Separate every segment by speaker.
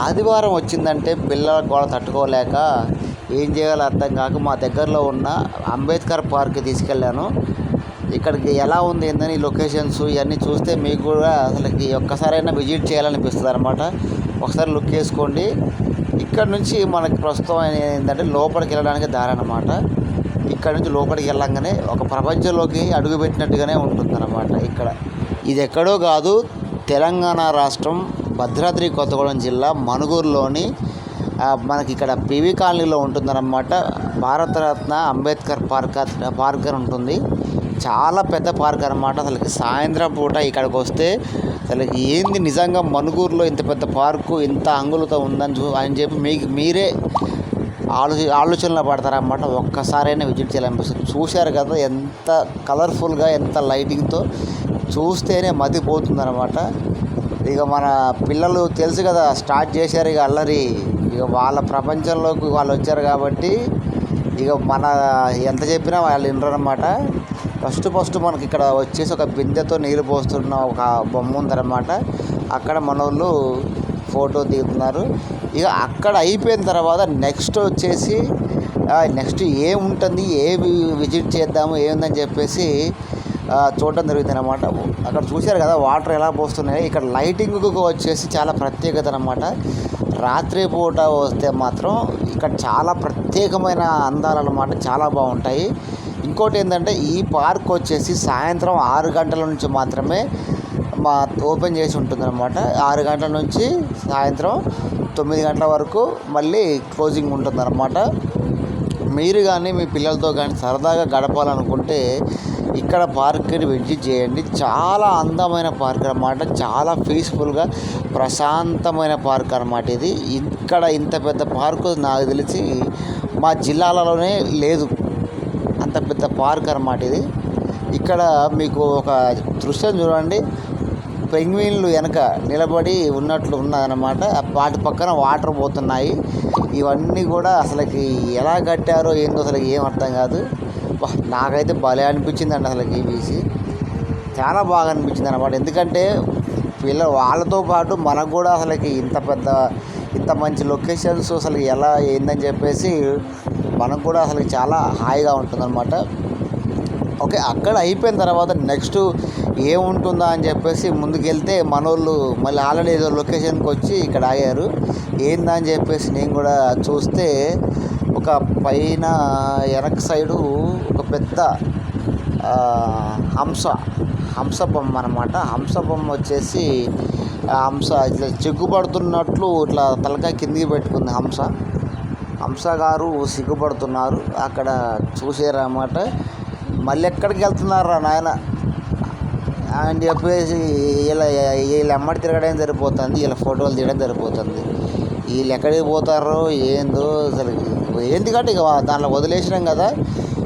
Speaker 1: ఆదివారం వచ్చిందంటే పిల్లల గోల తట్టుకోలేక ఏం చేయాలో అర్థం కాక మా దగ్గరలో ఉన్న అంబేద్కర్ పార్క్కి తీసుకెళ్ళాను. ఇక్కడికి ఎలా ఉంది ఏందని లొకేషన్స్ ఇవన్నీ చూస్తే మీకు కూడా అసలుకి ఒక్కసారైనా విజిట్ చేయాలనిపిస్తుంది అనమాట. ఒకసారి లుక్ వేసుకోండి. ఇక్కడ నుంచి మనకి ప్రస్తుతం ఏంటంటే లోపలికి వెళ్ళడానికి దారి అనమాట. ఇక్కడ నుంచి లోపలికి వెళ్ళంగానే ఒక ప్రపంచంలోకి అడుగుపెట్టినట్టుగానే ఉంటుందన్నమాట. ఇక్కడ ఇది ఎక్కడో కాదు, తెలంగాణ రాష్ట్రం భద్రాద్రి కొత్తగూడెం జిల్లా మనుగూరులోని మనకి ఇక్కడ పివి కాలనీలో ఉంటుందన్నమాట. భారతరత్న అంబేద్కర్ పార్క్ అని ఉంటుంది. చాలా పెద్ద పార్క్ అనమాట. అసలుకి సాయంత్రం పూట ఇక్కడికి వస్తే అసలుకి ఏంది నిజంగా మనుగూరులో ఇంత పెద్ద పార్కు ఇంత అంగులతో ఉందని అని చెప్పి మీరే ఆలోచనలో పడతారన్నమాట. ఒక్కసారైనా విజిట్ చేయాలనిపిస్తుంది. చూశారు కదా ఎంత కలర్ఫుల్గా, ఎంత లైటింగ్తో, చూస్తేనే మతిపోతుందన్నమాట. ఇక మన పిల్లలు తెలుసు కదా, స్టార్ట్ చేశారు ఇక అల్లరి. ఇక వాళ్ళ ప్రపంచంలోకి వాళ్ళు వచ్చారు కాబట్టి ఇక మన ఎంత చెప్పినా వాళ్ళు వినరన్నమాట. ఫస్ట్ మనకి ఇక్కడ వచ్చేసి ఒక బిందెతో నీళ్ళు పోస్తున్న ఒక బొమ్మ ఉందన్నమాట. అక్కడ మనోళ్ళు ఫోటో దిగుతున్నారు. ఇక అక్కడ అయిపోయిన తర్వాత నెక్స్ట్ వచ్చేసి నెక్స్ట్ ఏముంటుంది, విజిట్ చేద్దాము ఏముందని చెప్పేసి చూడడం జరుగుతుంది అన్నమాట. అక్కడ చూశారు కదా వాటర్ ఎలా పోస్తున్నాయి. ఇక్కడ లైటింగ్కి వచ్చేసి చాలా ప్రత్యేకత అన్నమాట. రాత్రిపూట వస్తే మాత్రం ఇక్కడ చాలా ప్రత్యేకమైన అందాలు అన్నమాట, చాలా బాగుంటాయి. ఇంకోటి ఏంటంటే ఈ పార్క్ వచ్చేసి సాయంత్రం 6 గంటల నుంచి మాత్రమే ఓపెన్ చేసి ఉంటుందన్నమాట. 6 గంటల నుంచి సాయంత్రం 9 గంటల వరకు మళ్ళీ క్లోజింగ్ ఉంటుందన్నమాట. మీరు కానీ మీ పిల్లలతో కానీ సరదాగా గడపాలనుకుంటే ఇక్కడ పార్క్ని విజిట్ చేయండి. చాలా అందమైన పార్క్ అన్నమాట. చాలా పీస్ఫుల్గా ప్రశాంతమైన పార్క్ అన్నమాట ఇది. ఇక్కడ ఇంత పెద్ద పార్కు నాకు తెలిసి మా జిల్లాలలోనే లేదు, అంత పెద్ద పార్క్ అన్నమాట ఇది. ఇక్కడ మీకు ఒక దృశ్యం చూడండి, పెంగ్విన్లు వెనక నిలబడి ఉన్నట్లు ఉన్నదన్నమాట. వాటి పక్కన వాటర్ పోతున్నాయి. ఇవన్నీ కూడా అసలుకి ఎలా కట్టారో ఏందో అసలు ఏం అర్థం కాదు. నాకైతే భలే అనిపించిందండి అసలు ఈవీసీ. చాలా బాగా అనిపించింది అన్నమాట. ఎందుకంటే వాళ్ళతో పాటు మనకు కూడా అసలుకి ఇంత మంచి లొకేషన్స్ అసలు ఎలా ఏందని చెప్పేసి మనకు కూడా అసలు చాలా హాయిగా ఉంటుందన్నమాట. ఓకే, అక్కడ అయిపోయిన తర్వాత నెక్స్ట్ ఏముంటుందా అని చెప్పేసి ముందుకెళ్తే మనోళ్ళు మళ్ళీ ఆల్రెడీ ఏదో లొకేషన్కి వచ్చి ఇక్కడ ఆగారు. ఏందా అని చెప్పేసి నేను కూడా చూస్తే ఒక పైన వెనక సైడు ఒక పెద్ద హంస బొమ్మ అనమాట. హంస బొమ్మ వచ్చేసి హంస ఇట్లా సిగ్గుపడుతున్నట్లు ఇట్లా తలకాయ కిందికి పెట్టుకుంది హంస గారు సిగ్గుపడుతున్నారు. అక్కడ చూసారన్నమాట. మళ్ళీ ఎక్కడికి వెళ్తున్నారా నాయన అని చెప్పేసి వీళ్ళు ఎమ్మడి తిరగడం సరిపోతుంది, వీళ్ళ ఫోటోలు తీయడం సరిపోతుంది. వీళ్ళు ఎక్కడికి పోతారో ఏందో అసలు ఎందుకంటే ఇక దాంట్లో వదిలేసినాం కదా,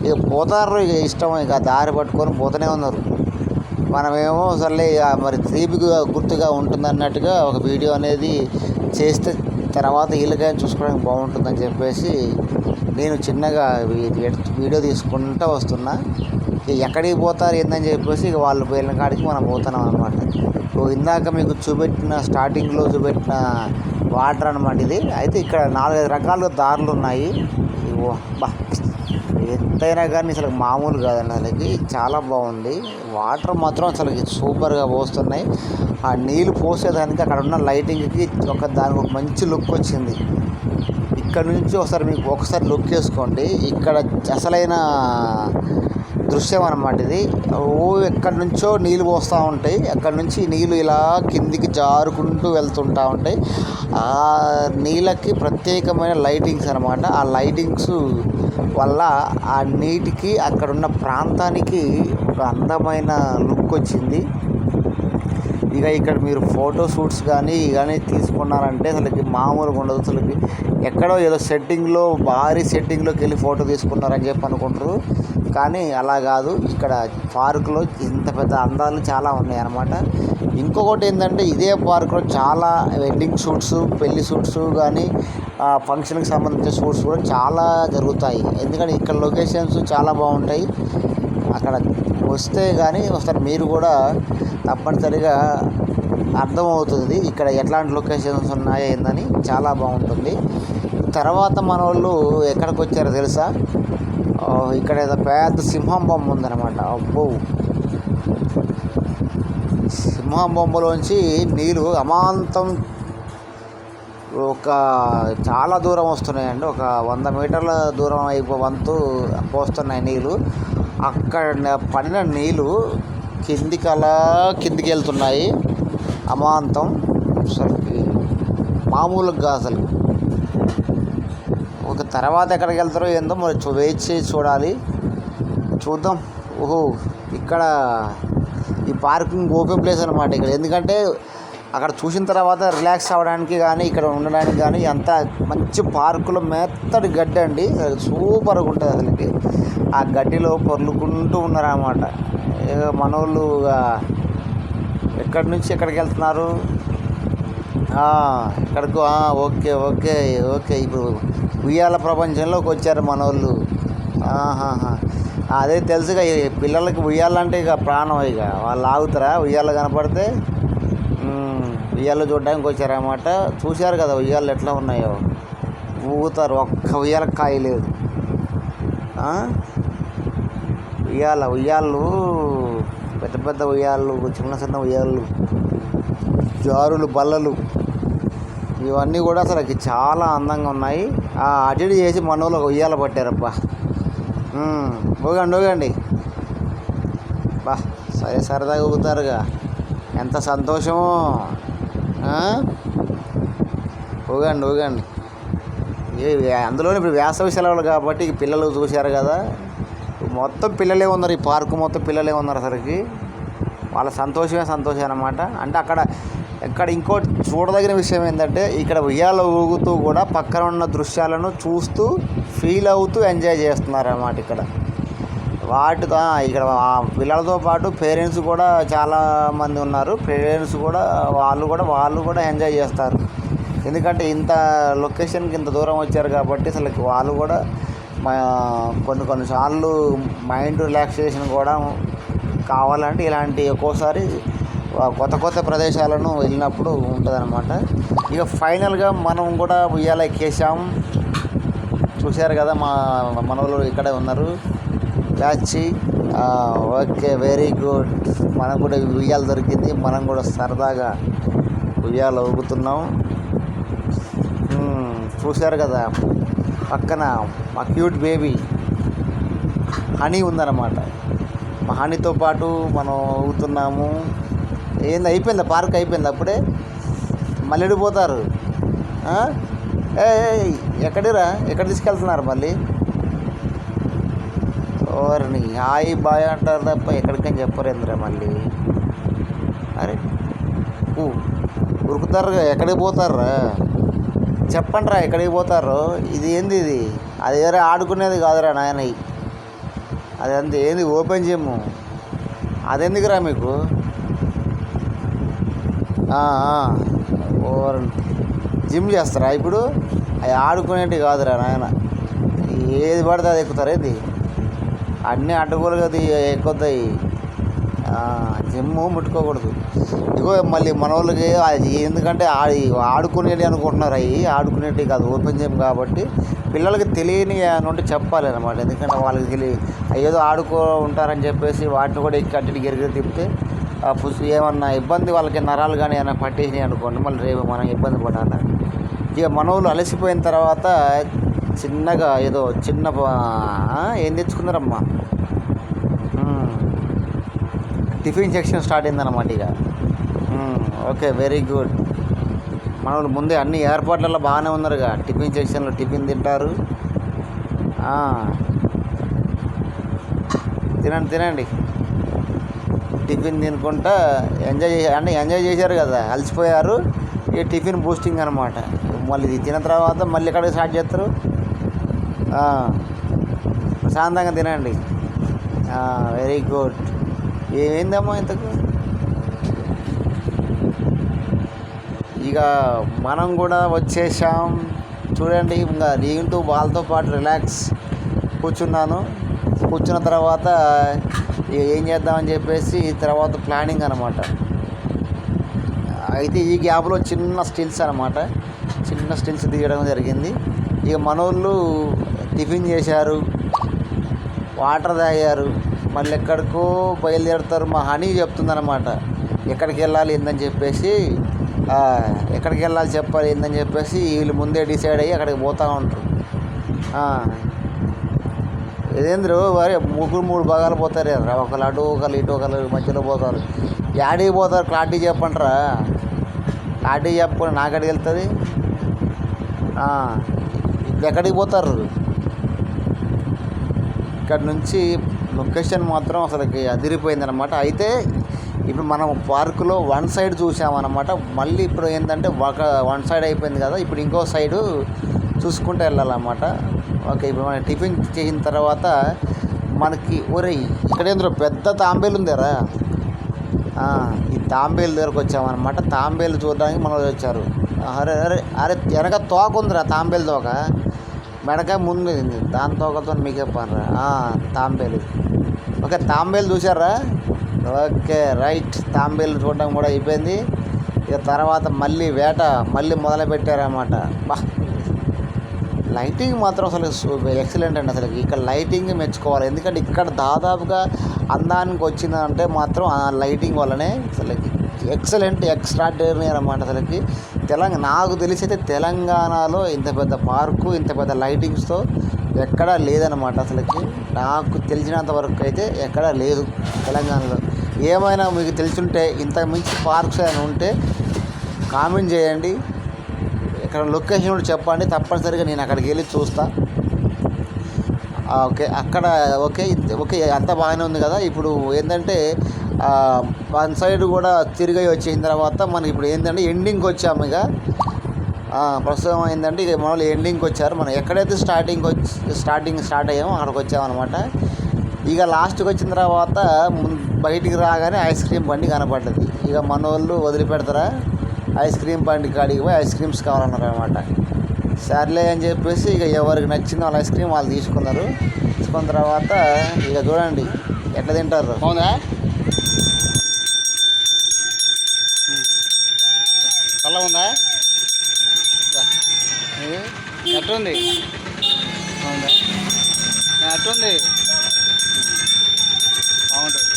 Speaker 1: ఇక పోతారు, ఇక ఇష్టం, ఇక దారి పట్టుకొని పోతూనే ఉన్నారు. మనమేమో సర్లే ఇక మరి తీపికి గుర్తుగా ఉంటుందన్నట్టుగా ఒక వీడియో అనేది చేస్తే తర్వాత వీళ్ళకైనా చూసుకోవడానికి బాగుంటుందని చెప్పేసి నేను చిన్నగా వీడియో తీసుకుంటూ వస్తున్నా. ఎక్కడికి పోతారు ఏందని చెప్పేసి ఇక వాళ్ళు వెళ్ళిన కాడికి మనం పోతున్నాం అనమాట. ఇందాక మీకు స్టార్టింగ్లో చూపెట్టిన వాటర్ అనమాట ఇది. అయితే ఇక్కడ 4-5 రకాల దారులు ఉన్నాయి. ఎంతైనా కానీ అసలు మామూలు కాదండి, అసలుకి చాలా బాగుంది. వాటర్ మాత్రం అసలు సూపర్గా పోస్తున్నాయి. ఆ నీళ్ళు పోసేదానికి అక్కడ ఉన్న లైటింగ్కి దానికి ఒక మంచి లుక్ వచ్చింది. ఇక్కడ నుంచి ఒకసారి లుక్ వేసుకోండి. ఇక్కడ అసలైన దృశ్యం అన్నమాట ఇది. ఎక్కడి నుంచో నీళ్ళు పోస్తూ ఉంటాయి. అక్కడ నుంచి నీళ్ళు ఇలా కిందికి జారుకుంటూ వెళ్తుంటూ ఉంటాయి. ఆ నీళ్ళకి ప్రత్యేకమైన లైటింగ్స్ అన్నమాట. ఆ లైటింగ్స్ వల్ల ఆ నీటికి అక్కడున్న ప్రాంతానికి ఒక అందమైన లుక్ వచ్చింది. ఇక ఇక్కడ మీరు ఫోటో షూట్స్ కానీ తీసుకున్నారంటే అసలుకి మామూలుగా ఉండదు. అసలుకి ఎక్కడో ఏదో భారీ సెట్టింగ్లోకి వెళ్ళి ఫోటో తీసుకున్నారని చెప్పి అనుకుంటారు, కానీ అలా కాదు. ఇక్కడ పార్కులో ఇంత పెద్ద అందాలు చాలా ఉన్నాయి అన్నమాట. ఇంకొకటి ఏంటంటే ఇదే పార్కులో చాలా వెడ్డింగ్ షూట్స్, పెళ్లి షూట్స్ కానీ ఫంక్షన్కి సంబంధించిన షూట్స్ కూడా చాలా జరుగుతాయి. ఎందుకంటే ఇక్కడ లొకేషన్స్ చాలా బాగుంటాయి. అక్కడ వస్తే కానీ ఒకసారి మీరు కూడా తప్పనిసరిగా అర్థమవుతుంది ఇక్కడ ఎట్లాంటి లొకేషన్స్ ఉన్నాయో ఏందని. చాలా బాగుంటుంది. తర్వాత మన వాళ్ళు ఎక్కడికి వచ్చారో తెలుసా? ఇక్కడ ఏదో పెద్ద సింహం బొమ్మ ఉందన్నమాట. అబ్బో, సింహం బొమ్మలోంచి నీళ్ళు అమాంతం ఒక చాలా దూరం వస్తున్నాయండి. ఒక 100 మీటర్ల దూరం వంతు పోస్తున్నాయి నీళ్ళు. అక్కడ పడిన నీళ్ళు కిందికి వెళ్తున్నాయి అమాంతం. అసలుకి మామూలుగా అసలు ఒక తర్వాత ఎక్కడికి వెళ్తారో ఏందో మరి వెయిట్ చేసి చూడాలి. చూద్దాం. ఓహో, ఇక్కడ ఈ పార్కింగ్ ఓపెన్ ప్లేస్ అనమాట ఇక్కడ. ఎందుకంటే అక్కడ చూసిన తర్వాత రిలాక్స్ అవ్వడానికి కానీ ఇక్కడ ఉండడానికి కానీ అంత మంచి పార్కులో మెత్తటి గడ్డి అండి. సూపర్గా ఉంటుంది అసలుకి. ఆ గడ్డిలో పొర్లుకుంటూ ఉన్నారన్నమాట. మనోళ్ళు ఎక్కడి నుంచి ఎక్కడికి వెళ్తున్నారు? ఇక్కడికి. ఓకే ఓకే ఓకే ఇప్పుడు ఉయ్యాల ప్రపంచంలోకి వచ్చారు మనోళ్ళు. అదే తెలుసుగా, పిల్లలకి ఉయ్యాలంటే ఇక ప్రాణం. ఇక వాళ్ళు ఆగుతారా ఉయ్యాల కనపడితే? ఉయ్యాలు చూడడానికి వచ్చారన్నమాట. చూశారు కదా ఉయ్యాలు ఎట్లా ఉన్నాయో, ఊగుతారు. ఒక్క ఉయ్యాలకు కాయలేదు. ఉయ్యాళ్ళు పెద్ద పెద్ద ఉయ్యాళ్ళు, చిన్న ఉయ్యాళ్ళు, జారులు, బల్లలు, ఇవన్నీ కూడా అసలు చాలా అందంగా ఉన్నాయి. అటు ఇటు చేసి మనోళ్ళు ఉయ్యాల పట్టారబ్బా. ఊగండి బా, సరదాగా ఊగుతారుగా. ఎంత సంతోషమో. ఊగండి. అందులోనే ఇప్పుడు వేసవి సెలవులు కాబట్టి పిల్లలు చూశారు కదా, మొత్తం పిల్లలే ఉన్నారు. ఈ పార్కు మొత్తం పిల్లలే ఉన్నారు. అసలుకి వాళ్ళ సంతోషం అన్నమాట. అంటే ఇక్కడ ఇంకోటి చూడదగిన విషయం ఏంటంటే, ఇక్కడ ఉయ్యాల ఊగుతూ కూడా పక్కన ఉన్న దృశ్యాలను చూస్తూ ఫీల్ అవుతూ ఎంజాయ్ చేస్తున్నారు అన్నమాట. ఇక్కడ ఇక్కడ పిల్లలతో పాటు పేరెంట్స్ కూడా చాలామంది ఉన్నారు. పేరెంట్స్ కూడా వాళ్ళు కూడా ఎంజాయ్ చేస్తారు. ఎందుకంటే ఇంత లొకేషన్కి ఇంత దూరం వచ్చారు కాబట్టి అసలు వాళ్ళు కూడా కొన్నిసార్లు మైండ్ రిలాక్సేషన్ కూడా కావాలంటే ఇలాంటి ఒక్కోసారి కొత్త ప్రదేశాలను వెళ్ళినప్పుడు ఉంటుందన్నమాట. ఇక ఫైనల్గా మనం కూడా ఉయ్యాల ఎక్కేసాం. చూశారు కదా, మన వాళ్ళు ఇక్కడే ఉన్నారు బ్యాచ్. Okay, very good. మనం కూడా ఉయ్యాల దొరికింది. మనం కూడా సరదాగా ఉయ్యాల ఊగుతున్నాం. చూశారు కదా, పక్కన మా క్యూట్ బేబీ హనీ ఉందన్నమాట. మా హనీతో పాటు మనం ఊగుతున్నాము. అయిపోయిందా? పార్క్ అయిపోయింది అప్పుడే? మళ్ళీ వెళ్ళిపోతారు. ఎక్కడ తీసుకెళ్తున్నారు మళ్ళీ? ఓర్ని హాయ్ బాయ్ అంటారు తప్ప ఎక్కడికని చెప్పరేంద్రా మళ్ళీ. అరే ఉరుకుతారు, ఎక్కడికి పోతారా? చెప్పండి రా, ఎక్కడికి పోతారు? ఇది ఏంది? ఇది అది వేరే ఆడుకునేది కాదురా నాయన. అది ఏంది ఓపెన్ జిమ్? అదెందుకురా మీకు? జిమ్ చేస్తారా ఇప్పుడు? అవి ఆడుకునేటివి కాదురా నాయన. ఏది పడితే అది ఎక్కుతారు. ఏది అన్నీ అడ్డగోలుగా ఎక్కుతాయి. జిమ్ ముట్టుకోకూడదు. ఇగో మళ్ళీ మన వాళ్ళకి ఎందుకంటే ఆడుకునేవి అనుకుంటున్నారు. అవి ఆడుకునేటివి కాదు, ఓపెన్ జిమ్ కాబట్టి పిల్లలకి తెలియని నుండి చెప్పాలి అన్నమాట. ఎందుకంటే వాళ్ళకి ఏదో ఆడుకో ఉంటారని చెప్పేసి వాటిని కూడా ఎక్కి అట్టి గిరిగిరి తిప్పితే ఏమన్నా ఇబ్బంది, వాళ్ళకి నరాలు కానీ ఏమైనా పట్టేసినాయి అనుకోండి, మళ్ళీ రేపు మనం ఇబ్బంది పడాలి. ఇక మన వాళ్ళు అలసిపోయిన తర్వాత చిన్నగా ఏదో ఏం తెచ్చుకున్నారమ్మా, టిఫిన్ సెక్షన్ స్టార్ట్ అయిందన్నమాట. ఇక ఓకే, వెరీ గుడ్. మన వాళ్ళు ముందే అన్ని ఏర్పాట్లలో బాగానే ఉన్నారుగా. టిఫిన్ సెక్షన్లో టిఫిన్ తింటారు. తినండి. టిఫిన్ తినుకుంటా ఎంజాయ్ చేశారు కదా, అలసిపోయారు. ఈ టిఫిన్ బూస్టింగ్ అనమాట. మళ్ళీ ఇది తిన్న తర్వాత మళ్ళీ ఎక్కడికి స్టార్ట్ చేస్తారు? ప్రశాంతంగా తినండి. Very good. ఏమైందమ్మా ఇంతకు? ఇక మనం కూడా వచ్చేసాం చూడండి. ఇంకా నేను వాళ్ళతో పాటు రిలాక్స్ కూర్చున్న తర్వాత ఏం చేద్దామని చెప్పేసి తర్వాత ప్లానింగ్ అనమాట. అయితే ఈ గ్యాప్లో చిన్న స్టిల్స్ అనమాట, చిన్న స్టిల్స్ దిగడం జరిగింది. ఇక మనోళ్ళు టిఫిన్ చేశారు, వాటర్ తాగారు, మళ్ళీ ఎక్కడికో బయలుదేరుతారు. మా హనీ చెప్తుందన్నమాట ఎక్కడికి వెళ్ళాలి ఏందని చెప్పేసి, ఎక్కడికి వెళ్ళాలి చెప్పాలి ఏందని చెప్పేసి వీళ్ళు ముందే డిసైడ్ అయ్యి అక్కడికి పోతూ ఉంటారు. ఇదేంద్రు మరి మూడు భాగాలు పోతారు కదా, ఒకళ్ళు అటు ఒకళ్ళు ఇటు ఒకళ్ళు మధ్యలో పోతారు. యాడికి పోతారు క్లారిటీ చెప్పంటారా? క్లారిటీ చెప్పకుండా నాకడికి వెళ్తుంది. ఎక్కడికి పోతారు? ఇక్కడ నుంచి లొకేషన్ మాత్రం అసలుకి అదిరిపోయిందనమాట. అయితే ఇప్పుడు మనం పార్కులో వన్ సైడ్ చూసామన్నమాట. మళ్ళీ ఇప్పుడు ఏంటంటే వన్ సైడ్ అయిపోయింది కదా, ఇప్పుడు ఇంకో సైడు చూసుకుంటూ వెళ్ళాలన్నమాట. ఓకే, ఇప్పుడు మనం టిఫిన్ చేసిన తర్వాత మనకి ఇక్కడేంద్రో పెద్ద తాంబేలు ఉందేరా. ఈ తాంబేలు దగ్గరకు వచ్చామన్నమాట. తాంబేలు చూడడానికి మనం వచ్చారు. అరే అరే అరే వెనక తోక ఉందిరా, తాంబేలు తోక, మెడకాయ ముందు దాని తోకతో మీకే పనరా. తాంబేలు. ఓకే, తాంబేలు చూసారా? ఓకే రైట్, తాంబేలు చూడడం కూడా అయిపోయింది. ఇక తర్వాత మళ్ళీ వేట మొదలు పెట్టారన్నమాట. లైటింగ్ మాత్రం అసలు ఎక్సలెంట్ అండి. అసలు ఇక్కడ లైటింగ్ మెచ్చుకోవాలి. ఎందుకంటే ఇక్కడ దాదాపుగా అందానికి వచ్చిందంటే మాత్రం ఆ లైటింగ్ వల్లనే అసలు ఎక్సలెంట్, ఎక్స్ట్రాడినరీ అనమాట. అసలుకి నాకు తెలిసి అయితే తెలంగాణలో ఇంత పెద్ద పార్కు, ఇంత పెద్ద లైటింగ్స్తో ఎక్కడా లేదనమాట. అసలుకి నాకు తెలిసినంత వరకు అయితే ఎక్కడా లేదు తెలంగాణలో. ఏమైనా మీకు తెలుసుంటే, ఇంతకు మించి పార్క్స్ ఏమైనా ఉంటే కామెంట్ చేయండి. ఇక్కడ లొకేషన్ కూడా చెప్పండి, తప్పనిసరిగా నేను అక్కడికి వెళ్ళి చూస్తా. ఓకే, అక్కడ ఓకే అంతా బాగానే ఉంది కదా. ఇప్పుడు ఏంటంటే వన్ సైడ్ కూడా తిరిగి వచ్చేసిన తర్వాత మనకి ఇప్పుడు ఏంటంటే ఎండింగ్కి వచ్చాము. ఇక ప్రస్తుతం ఏంటంటే ఇక మనల్ని ఎండింగ్కి వచ్చారు. మనం ఎక్కడైతే స్టార్ట్ అయ్యామో అక్కడికి వచ్చామన్నమాట. ఇక లాస్ట్కి వచ్చిన తర్వాత బయటికి రాగానే ఐస్ క్రీమ్ బండి కనపడ్డది. ఇక మన వాళ్ళు వదిలిపెడతారా, ఐస్ క్రీమ్ బండి కాడికి పోయి ఐస్ క్రీమ్స్ కావాలన్నారు అనమాట. సర్లే అని చెప్పేసి ఇక ఎవరికి నచ్చింది వాళ్ళ ఐస్ క్రీమ్ వాళ్ళు తీసుకున్నారు. తీసుకున్న తర్వాత ఇక చూడండి ఎట్లా తింటారు. అవునా, చల్లగా ఉందా? ఎట్టుంది? అవునా, ఎట్టుంది? బాగుంటుంది.